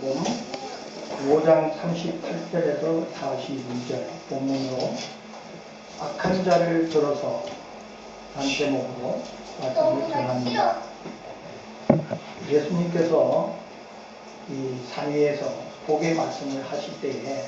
요한복음 5장 38절에서 42절 본문으로 악한 자를 들어서 한 제목으로 말씀을 전합니다. 예수님께서 이 산 위에서 복의 말씀을 하실 때에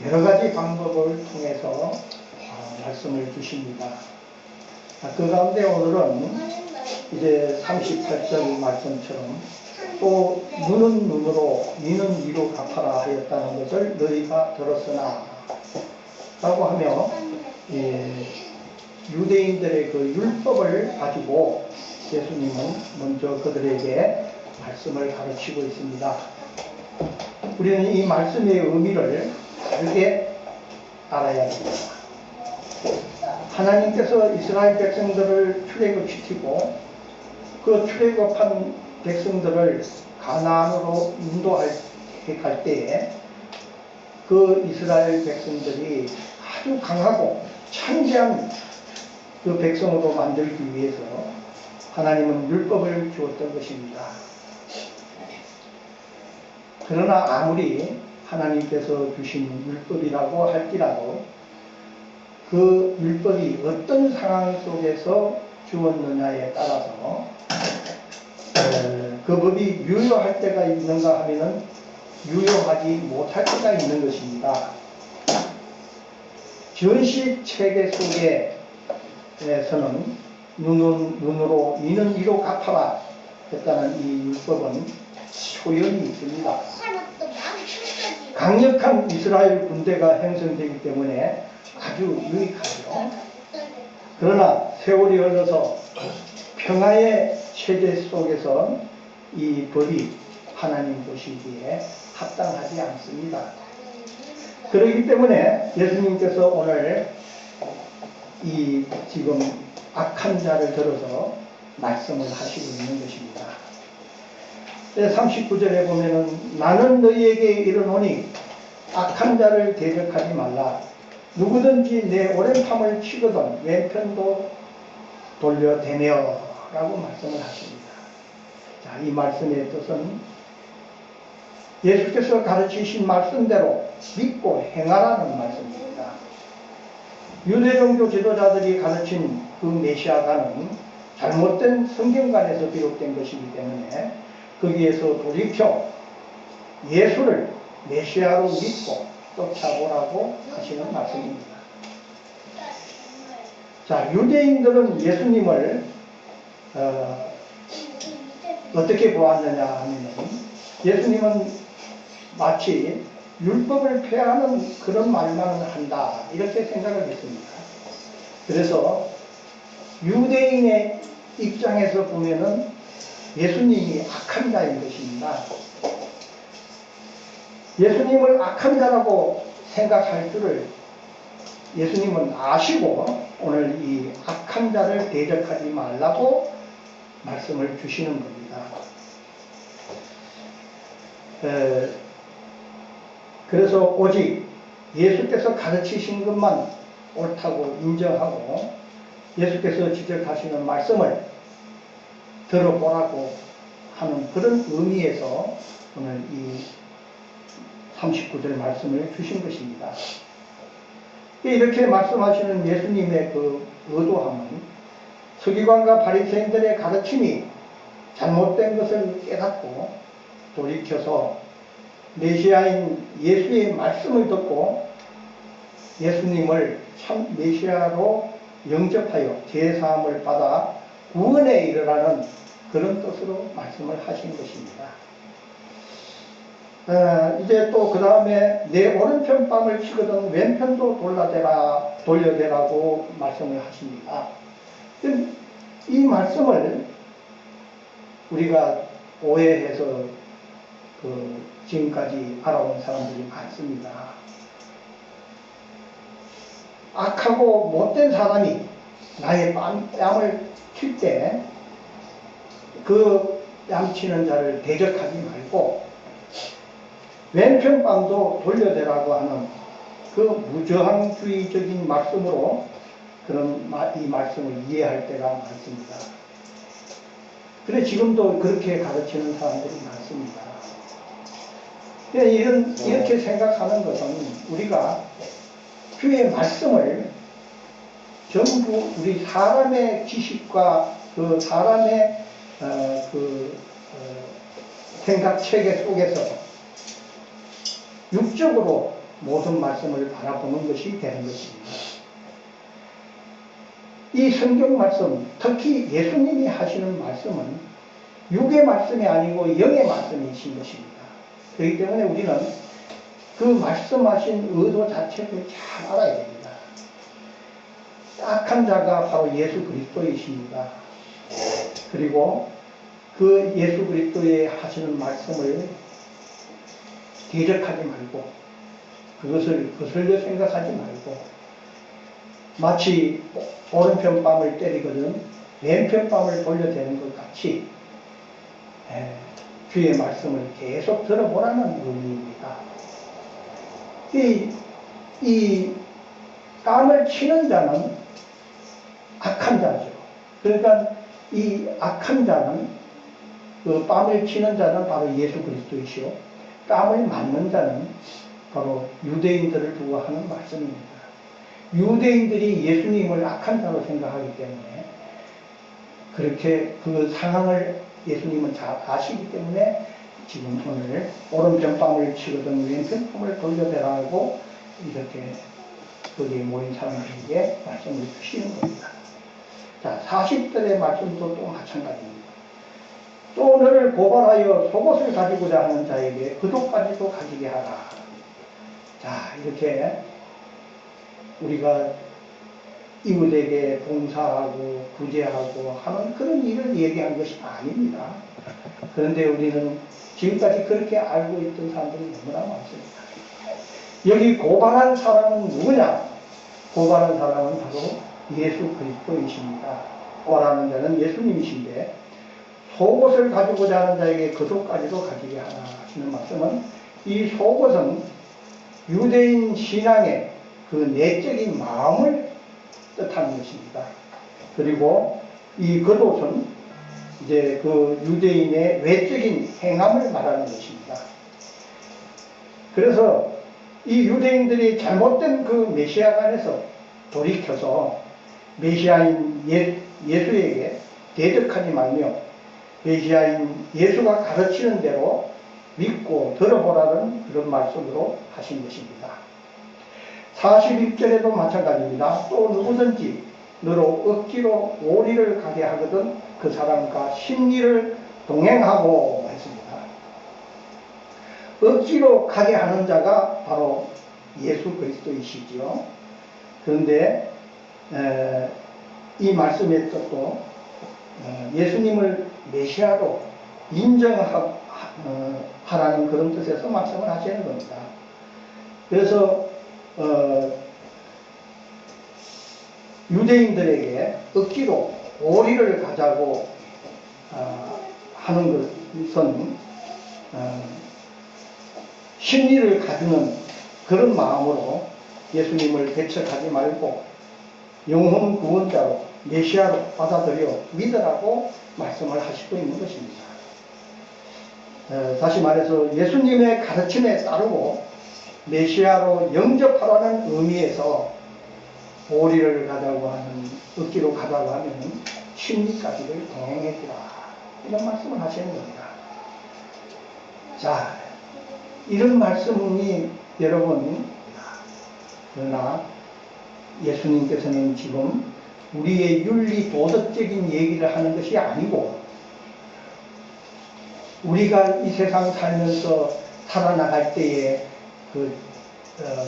여러 가지 방법을 통해서 말씀을 주십니다. 그 가운데 오늘은 이제 38절 말씀처럼 또 눈은 눈으로 이는 이로 갚아라 하였다는 것을 너희가 들었으나 라고 하며 유대인들의 그 율법을 가지고 예수님은 먼저 그들에게 말씀을 가르치고 있습니다. 우리는 이 말씀의 의미를 다르게 알아야 합니다. 하나님께서 이스라엘 백성들을 출애굽시키고 그 출애굽한 백성들을 가나안으로 인도할 갈 때에 그 이스라엘 백성들이 아주 강하고 창대한 그 백성으로 만들기 위해서 하나님은 율법을 주었던 것입니다. 그러나 아무리 하나님께서 주신 율법이라고 할지라도 그 율법이 어떤 상황 속에서 주었느냐에 따라서 그 법이 유효할 때가 있는가 하면은 유효하지 못할 때가 있는 것입니다. 전시 체계 속에서는 눈으로 이는 이로 갚아라 했다는 이 율법은 소연이 있습니다. 강력한 이스라엘 군대가 형성되기 때문에 아주 유익하죠. 그러나 세월이 흘러서 평화의 체제 속에서 이 법이 하나님 보시기에 합당하지 않습니다. 그렇기 때문에 예수님께서 오늘 이 지금 악한 자를 들어서 말씀을 하시고 있는 것입니다. 39절에 보면은 나는 너희에게 이르노니 악한 자를 대적하지 말라. 누구든지 내 오른팔을 치거든 왼편도 돌려대며 라고 말씀을 하십니다. 자, 이 말씀의 뜻은 예수께서 가르치신 말씀대로 믿고 행하라는 말씀입니다. 유대 종교 지도자들이 가르친 그 메시아가는 잘못된 성경관에서 비롯된 것이기 때문에 거기에서 돌이켜 예수를 메시아로 믿고 쫓아보라고 하시는 말씀입니다. 자, 유대인들은 예수님을 어떻게 보았느냐 하면 예수님은 마치 율법을 폐하는 그런 말만 한다 이렇게 생각을 했습니다. 그래서 유대인의 입장에서 보면은 예수님이 악한 자인 것입니다. 예수님을 악한 자라고 생각할 줄을 예수님은 아시고 오늘 이 악한 자를 대적하지 말라고 말씀을 주시는 겁니다. 그래서 오직 예수께서 가르치신 것만 옳다고 인정하고 예수께서 지적하시는 말씀을 들어보라고 하는 그런 의미에서 오늘 이 39절 말씀을 주신 것입니다. 이렇게 말씀하시는 예수님의 그 의도함은 서기관과 바리새인들의 가르침이 잘못된 것을 깨닫고 돌이켜서 메시아인 예수의 말씀을 듣고 예수님을 참 메시아로 영접하여 제사함을 받아 구원에 이르라는 그런 뜻으로 말씀을 하신 것입니다. 이제 또 그 다음에 내 오른편 뺨을 치거든 왼편도 돌려대라고 말씀을 하십니다. 이 말씀을 우리가 오해해서 지금까지 알아온 사람들이 많습니다. 악하고 못된 사람이 나의 뺨을 칠 때 그 뺨치는 자를 대적하지 말고 왼편 뺨도 돌려대라고 하는 그 무저항주의적인 말씀으로 이 말씀을 이해할 때가 많습니다. 그래 지금도 그렇게 가르치는 사람들이 많습니다. 이렇게 생각하는 것은 우리가 주의 말씀을 전부 우리 사람의 지식과 그 사람의 생각 체계 속에서 육적으로 모든 말씀을 바라보는 것이 되는 것입니다. 이 성경 말씀, 특히 예수님이 하시는 말씀은 육의 말씀이 아니고 영의 말씀이신 것입니다. 그렇기 때문에 우리는 그 말씀하신 의도 자체를 잘 알아야 됩니다. 악한 자가 바로 예수 그리스도이십니다. 그리고 그 예수 그리스도의 하시는 말씀을 대적하지 말고 그것을 거슬려 생각하지 말고 마치 오른편 뺨을 때리거든 왼편 뺨을 돌려대는 것 같이 주의 말씀을 계속 들어보라는 의미입니다. 이 뺨을 치는 자는 악한 자죠. 그러니까 이 악한 자는 그 뺨을 치는 자는 바로 예수 그리스도이시오. 뺨을 맞는 자는 바로 유대인들을 두고 하는 말씀입니다. 유대인들이 예수님을 악한 자로 생각하기 때문에 그렇게 그 상황을 예수님은 잘 아시기 때문에 지금 오늘 오른편 뺨을 치거든 왼편 뺨을 돌려대라고 이렇게 거기에 모인 사람들에게 말씀을 주시는 겁니다. 자, 40절의 말씀도 또 마찬가지입니다. 또 너를 고발하여 속옷을 가지고자 하는 자에게 그옷까지도 가지게 하라. 자, 이렇게 우리가 이웃에게 봉사하고 구제하고 하는 그런 일을 얘기한 것이 아닙니다. 그런데 우리는 지금까지 그렇게 알고 있던 사람들이 너무나 많습니다. 여기 고발한 사람은 누구냐? 고발한 사람은 바로 예수 그리스도이십니다. 고발하는 자는 예수님이신데 속옷을 가지고자 하는 자에게 그옷까지도 가지게 하라 하시는 말씀은 이 속옷은 유대인 신앙의 그 내적인 마음을 뜻하는 것입니다. 그리고 이 겉옷은 이제 그 유대인의 외적인 행함을 말하는 것입니다. 그래서 이 유대인들이 잘못된 그 메시아관에서 돌이켜서 메시아인 예수에게 대적하지 말며 메시아인 예수가 가르치는 대로 믿고 들어보라는 그런 말씀으로 하신 것입니다. 41절에도 마찬가지입니다. 또 누구든지 너로 억지로 오리를 가게 하거든 그 사람과 심리를 동행하고 했습니다. 억지로 가게 하는 자가 바로 예수 그리스도이시죠. 그런데 이 말씀에 또 예수님을 메시아로 인정하라는 그런 뜻에서 말씀을 하시는 겁니다. 그래서 유대인들에게 억지로 오리를 가자고 하는 것은 심리를 가지는 그런 마음으로 예수님을 배척하지 말고 영혼 구원자로 메시아로 받아들여 믿으라고 말씀을 하시고 있는 것입니다. 다시 말해서 예수님의 가르침에 따르고 메시아로 영접하라는 의미에서 오리를 가자고 하는 억지로 가자고 하면 심리까지를 동행해주라 이런 말씀을 하시는 겁니다. 자, 이런 말씀이 여러분 그러나 예수님께서는 지금 우리의 윤리 도덕적인 얘기를 하는 것이 아니고 우리가 이 세상 살면서 살아나갈 때의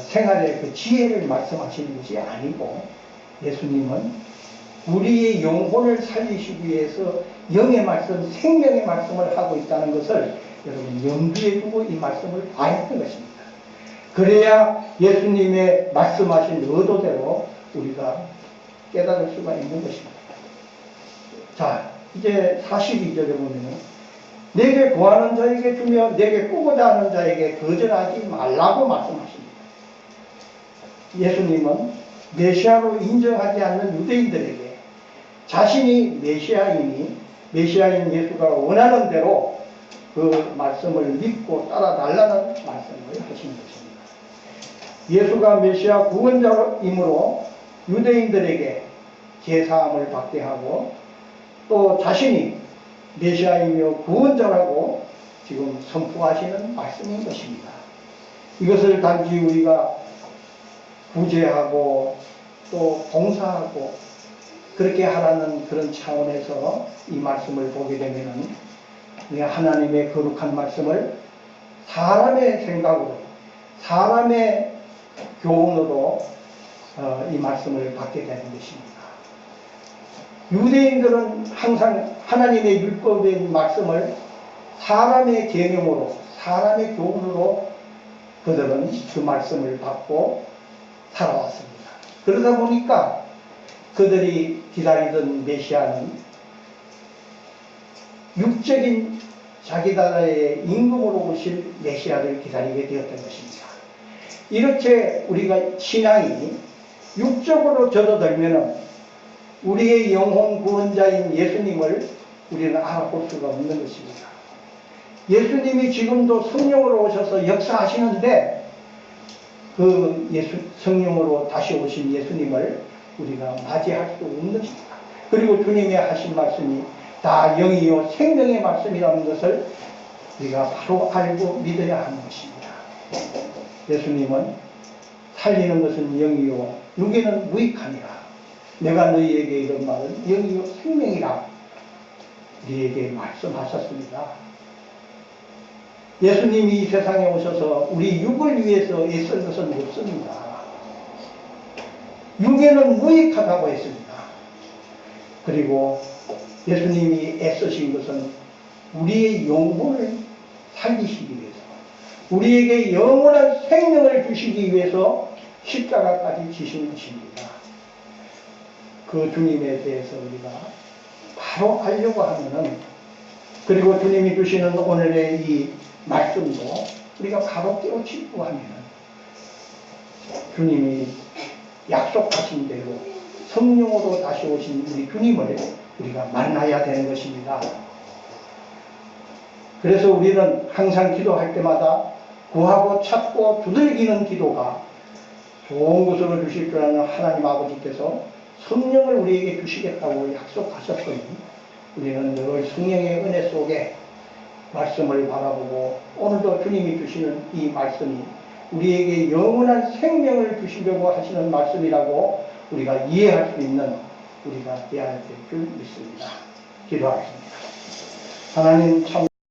생활의 그 지혜를 말씀하시는 것이 아니고 예수님은 우리의 영혼을 살리시기 위해서 영의 말씀, 생명의 말씀을 하고 있다는 것을 여러분 염두에 두고 이 말씀을 봐야 하는 것입니다. 그래야 예수님의 말씀하신 의도대로 우리가 깨달을 수가 있는 것입니다. 자, 이제 42절에 보면은 내게 구하는 자에게 주며 내게 꾸고자 하는 자에게 거절하지 말라고 말씀하십니다. 예수님은 메시아로 인정하지 않는 유대인들에게 자신이 메시아이니 메시아인 예수가 원하는 대로 그 말씀을 믿고 따라달라는 말씀을 하시는 것입니다. 예수가 메시아 구원자이므로 유대인들에게 제사함을 받게 하고 또 자신이 메시아이며 구원자라고 지금 선포하시는 말씀인 것입니다. 이것을 단지 우리가 구제하고 또 봉사하고 그렇게 하라는 그런 차원에서 이 말씀을 보게 되면은 하나님의 거룩한 말씀을 사람의 생각으로 사람의 교훈으로 이 말씀을 받게 되는 것입니다. 유대인들은 항상 하나님의 율법의 말씀을 사람의 계명으로 사람의 교훈으로 그들은 그 말씀을 받고 살아왔습니다. 그러다 보니까 그들이 기다리던 메시아는 육적인 자기 나라의 임금으로 오실 메시아를 기다리게 되었던 것입니다. 이렇게 우리가 신앙이 육적으로 접어들면 우리의 영혼 구원자인 예수님을 우리는 알아볼 수가 없는 것입니다. 예수님이 지금도 성령으로 오셔서 역사하시는데 그 성령으로 다시 오신 예수님을 우리가 맞이할 수 없는 것입니다. 그리고 주님의 하신 말씀이 다 영이요 생명의 말씀이라는 것을 우리가 바로 알고 믿어야 하는 것입니다. 예수님은 살리는 것은 영이요 육에는 무익하니라. 내가 너희에게 이런 말은 영이요 생명이라 우리에게 말씀하셨습니다. 예수님이 이 세상에 오셔서 우리 육을 위해서 애쓴 것은 없습니다. 육에는 무익하다고 했습니다. 그리고 예수님이 애쓰신 것은 우리의 영혼을 살리시기 위해서 우리에게 영원한 생명을 주시기 위해서 십자가까지 지신 것입니다. 그 주님에 대해서 우리가 바로 알려고 하면은 그리고 주님이 주시는 오늘의 이 말씀도 우리가 바로 깨우치고 하면은 주님이 약속하신 대로 성령으로 다시 오신 우리 주님을 우리가 만나야 되는 것입니다. 그래서 우리는 항상 기도할 때마다 구하고 찾고 두들기는 기도가 좋은 것을 주실 줄 아는 하나님 아버지께서 성령을 우리에게 주시겠다고 약속하셨으니 우리는 늘 성령의 은혜 속에 말씀을 바라보고 오늘도 주님이 주시는 이 말씀이 우리에게 영원한 생명을 주시려고 하시는 말씀이라고 우리가 이해할 수 있는 우리가 되어야 될 줄 믿습니다. 기도하겠습니다. 하나님 참